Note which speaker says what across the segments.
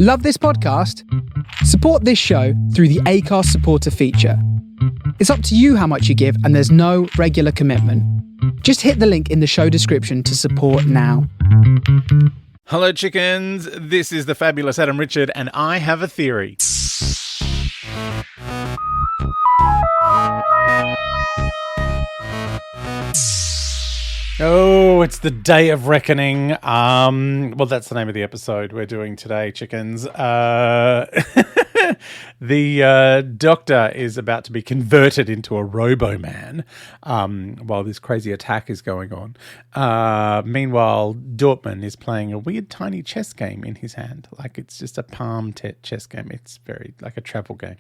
Speaker 1: Love this podcast? Support this show through the Acast supporter feature. It's up to you how much you give, and there's no regular commitment. Just hit the link in the show description to support now.
Speaker 2: Hello, chickens. This is the fabulous Adam Richard, and I have a theory. Oh, it's the day of reckoning. Well, that's the name of the episode we're doing today, chickens. The doctor is about to be converted into a Robo-Man while this crazy attack is going on. Meanwhile, Dortmund is playing a weird tiny chess game in his hand. Like it's just a palm chess game. It's very like a travel game.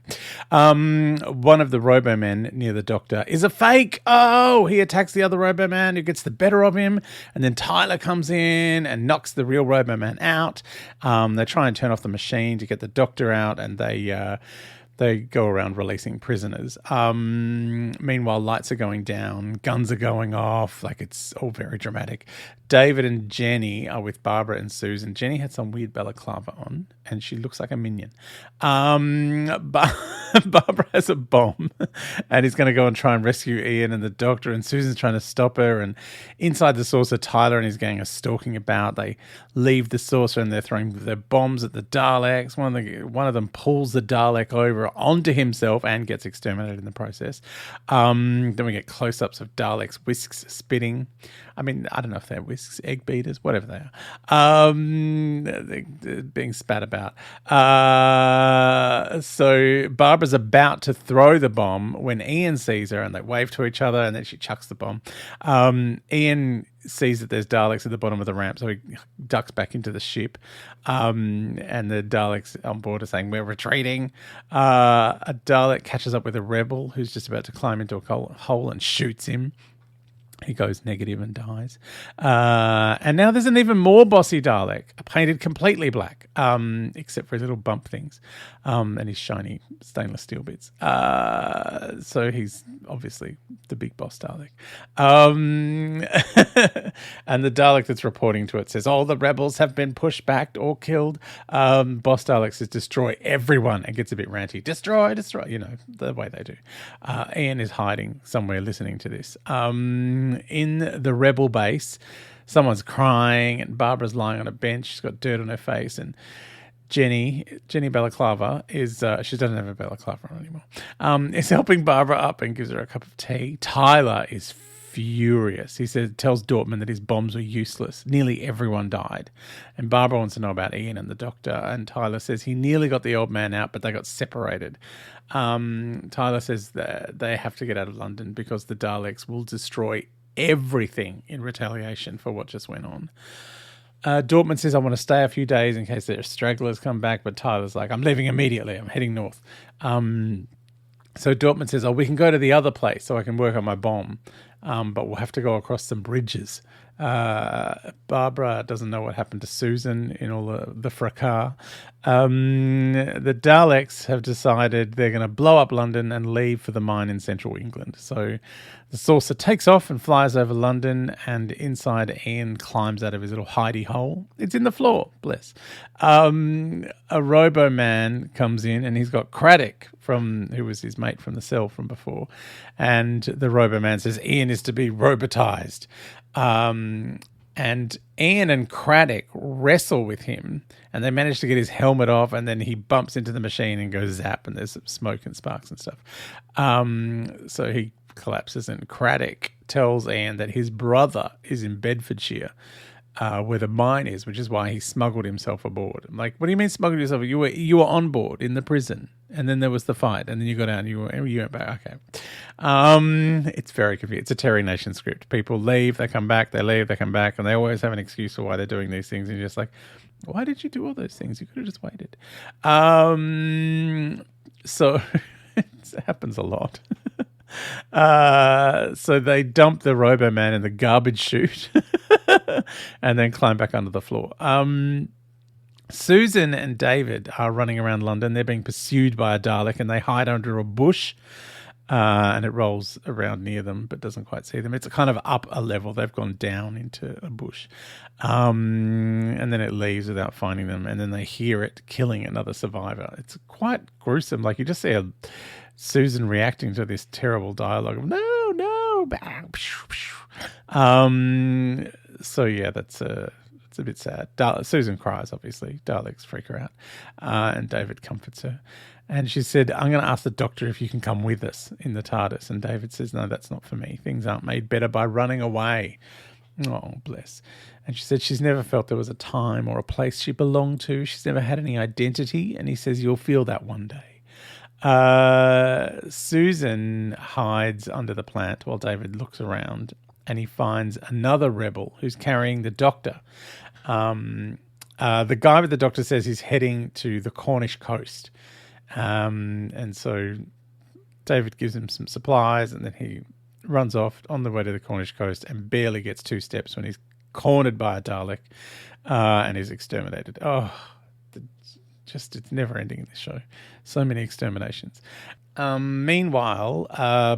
Speaker 2: One of the Robo-Men near the doctor is a fake. Oh, he attacks the other Robo-Man who gets the better of him. And then Tyler comes in and knocks the real Robo-Man out. They try and turn off the machine to get the doctor out, and they go around releasing prisoners. Meanwhile, lights are going down, guns are going off, like it's all very dramatic. David and Jenny are with Barbara and Susan. Jenny had some weird balaclava on, and she looks like a minion. Barbara has a bomb, and he's going to go and try and rescue Ian and the doctor, and Susan's trying to stop her. And inside the saucer, Tyler and his gang are stalking about. They leave the saucer, and they're throwing their bombs at the Daleks. One of them pulls the Dalek over onto himself and gets exterminated in the process. Then we get close-ups of Daleks' whisks spitting. I mean, I don't know if they're whisks, egg beaters, whatever they are. They're being spat about. So Barbara's about to throw the bomb when Ian sees her, and they wave to each other, and then she chucks the bomb. Ian sees that there's Daleks at the bottom of the ramp, so he ducks back into the ship. And the Daleks on board are saying, "We're retreating." A Dalek catches up with a rebel who's just about to climb into a hole and shoots him. He goes negative and dies. And now there's an even more bossy Dalek, painted completely black, except for his little bump things and his shiny stainless steel bits. So he's obviously the big boss Dalek. And the Dalek that's reporting to it says, "All the rebels have been pushed back or killed." Boss Dalek says, "Destroy everyone," and gets a bit ranty. Destroy, you know, the way they do. Ian is hiding somewhere listening to this. In the rebel base, someone's crying, and Barbara's lying on a bench. She's got dirt on her face, and Jenny Balaclava is she doesn't have a balaclava on anymore. Is helping Barbara up and gives her a cup of tea. Tyler is furious. He tells Dortmund that his bombs were useless. Nearly everyone died, and Barbara wants to know about Ian and the doctor. And Tyler says he nearly got the old man out, but they got separated. Tyler says that they have to get out of London because the Daleks will destroy everything in retaliation for what just went on. Dortmund says, "I want to stay a few days in case their stragglers come back," but Tyler's like, "I'm leaving immediately. I'm heading north." So Dortmund says, "Oh, we can go to the other place so I can work on my bomb, but we'll have to go across some bridges." Barbara doesn't know what happened to Susan in all the fracas. The Daleks have decided they're going to blow up London and leave for the mine in central England. So the saucer takes off and flies over London, and inside Ian climbs out of his little hidey hole. It's in the floor, bless. A Robo-Man comes in, and he's got Craddock, who was his mate from the cell from before. And the Robo-Man says Ian is to be robotized. And Ian and Craddock wrestle with him, and they manage to get his helmet off, and then he bumps into the machine and goes zap, and there's some smoke and sparks and stuff. So he collapses, and Craddock tells Ian that his brother is in Bedfordshire, where the mine is, which is why he smuggled himself aboard. I'm like, what do you mean smuggled yourself? You were on board in the prison, and then there was the fight, and then you got out and you went back. Okay. It's very confusing. It's a Terry Nation script. People leave, they come back, they leave, they come back, and they always have an excuse for why they're doing these things, and you're just like, why did you do all those things? You could have just waited. So it happens a lot. So they dump the Robo-Man in the garbage chute and then climb back under the floor. Susan and David are running around London. They're being pursued by a Dalek, and they hide under a bush. and it rolls around near them but doesn't quite see them. It's kind of up a level. They've gone down into a bush. And then it leaves without finding them, and then they hear it killing another survivor. It's quite gruesome. Like, you just see Susan reacting to this terrible dialogue of, no, no. So, yeah, it's a bit sad. Susan cries, obviously. Daleks freak her out. And David comforts her. And she said, I'm going to ask the doctor if you can come with us in the TARDIS. And David says, no, that's not for me. Things aren't made better by running away. Oh, bless. And she said she's never felt there was a time or a place she belonged to. She's never had any identity. And he says, you'll feel that one day. Susan hides under the plant while David looks around, and he finds another rebel who's carrying the doctor. The guy with the doctor says he's heading to the Cornish coast. And so David gives him some supplies, and then he runs off on the way to the Cornish coast and barely gets 2 steps when he's cornered by a Dalek and is exterminated. Oh, it's never ending in this show. So many exterminations. Meanwhile,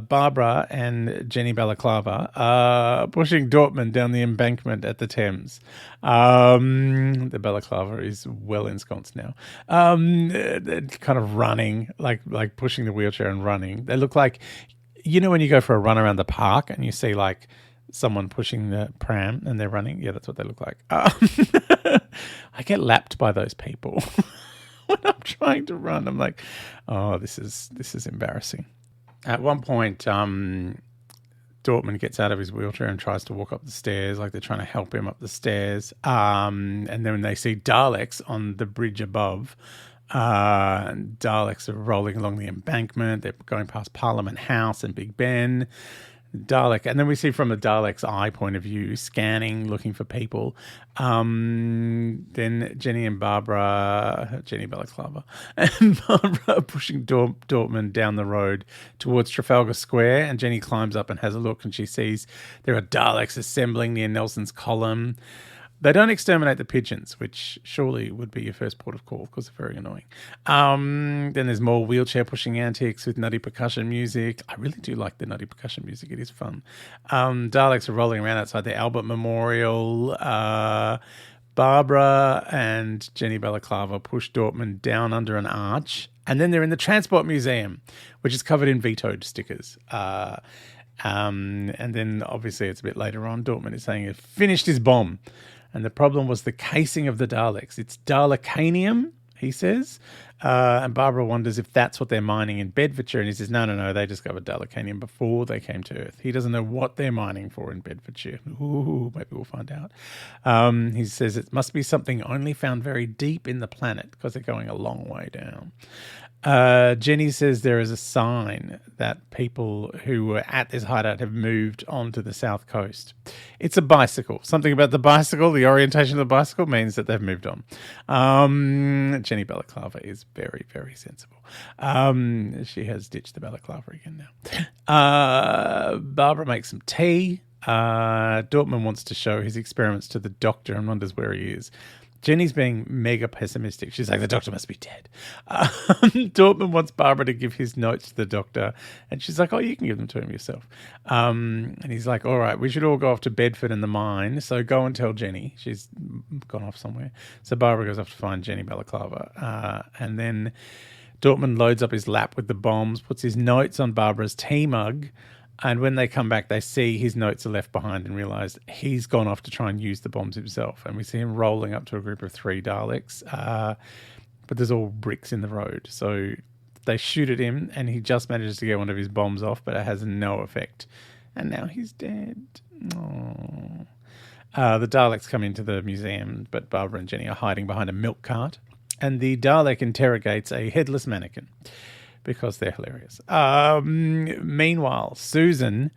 Speaker 2: Barbara and Jenny Balaclava are pushing Dortmund down the embankment at the Thames. The Balaclava is well ensconced now. They're kind of running, like pushing the wheelchair and running. They look like, when you go for a run around the park and you see like someone pushing the pram and they're running. Yeah, that's what they look like. I get lapped by those people. When I'm trying to run, I'm like, oh, this is embarrassing. At one point, Dortmund gets out of his wheelchair and tries to walk up the stairs, like they're trying to help him up the stairs. And then when they see Daleks on the bridge above, and Daleks are rolling along the embankment. They're going past Parliament House and Big Ben. Dalek, and then we see from the Dalek's eye point of view, scanning, looking for people. Then Jenny Balaclava, and Barbara are pushing Dortmund down the road towards Trafalgar Square, and Jenny climbs up and has a look, and she sees there are Daleks assembling near Nelson's Column. They don't exterminate the pigeons, which surely would be your first port of call because they're very annoying. Then there's more wheelchair pushing antics with nutty percussion music. I really do like the nutty percussion music. It is fun. Daleks are rolling around outside the Albert Memorial. Barbara and Jenny Balaclava push Dortmund down under an arch. And then they're in the Transport Museum, which is covered in vetoed stickers. And then obviously it's a bit later on. Dortmund is saying he finished his bomb. And the problem was the casing of the Daleks. It's Dalekanium, he says. And Barbara wonders if that's what they're mining in Bedfordshire. And he says, no, they discovered Dalekanium before they came to Earth. He doesn't know what they're mining for in Bedfordshire. Ooh, maybe we'll find out. He says it must be something only found very deep in the planet because they're going a long way down. Jenny says there is a sign that people who were at this hideout have moved on to the south coast. It's a bicycle. Something about the bicycle, the orientation of the bicycle means that they've moved on. Jenny Balaclava is very, very sensible. She has ditched the Balaclava again now. Barbara makes some tea. Dortmund wants to show his experiments to the doctor and wonders where he is. Jenny's being mega pessimistic. She's like, the doctor must be dead. Dortmund wants Barbara to give his notes to the doctor. And she's like, oh, you can give them to him yourself. And he's like, all right, we should all go off to Bedford and the mine. So go and tell Jenny. She's gone off somewhere. So Barbara goes off to find Jenny Balaclava. And then Dortmund loads up his lap with the bombs, puts his notes on Barbara's tea mug. And when they come back, they see his notes are left behind and realise he's gone off to try and use the bombs himself. And we see him rolling up to a group of 3 Daleks. But there's all bricks in the road. So they shoot at him and he just manages to get one of his bombs off, but it has no effect. And now he's dead. Oh. The Daleks come into the museum, but Barbara and Jenny are hiding behind a milk cart. And the Dalek interrogates a headless mannequin, because they're hilarious. Meanwhile, Susan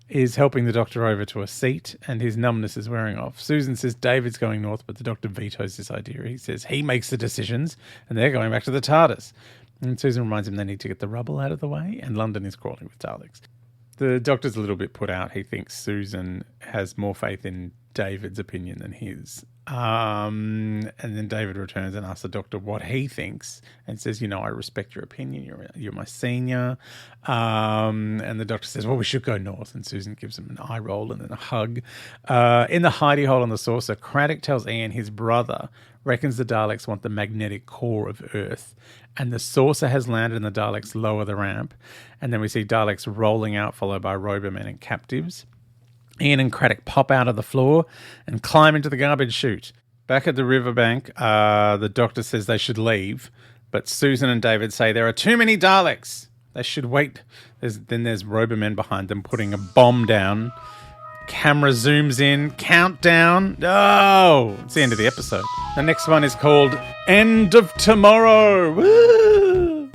Speaker 2: is helping the doctor over to a seat and his numbness is wearing off. Susan says David's going north, but the doctor vetoes this idea. He says he makes the decisions and they're going back to the TARDIS. And Susan reminds him they need to get the rubble out of the way, and London is crawling with Daleks. The doctor's a little bit put out. He thinks Susan has more faith in David's opinion than his. And then David returns and asks the doctor what he thinks and says, I respect your opinion. You're my senior. And the doctor says, well, we should go north. And Susan gives him an eye roll and then a hug. In the hidey hole on the saucer, Craddock tells Ian his brother reckons the Daleks want the magnetic core of Earth. And the saucer has landed and the Daleks lower the ramp. And then we see Daleks rolling out, followed by Robomen and captives. Ian and Craddock pop out of the floor and climb into the garbage chute. Back at the riverbank, the doctor says they should leave. But Susan and David say there are too many Daleks. They should wait. Then there's Robomen behind them putting a bomb down. Camera zooms in. Countdown. Oh, it's the end of the episode. The next one is called End of Tomorrow. Woo!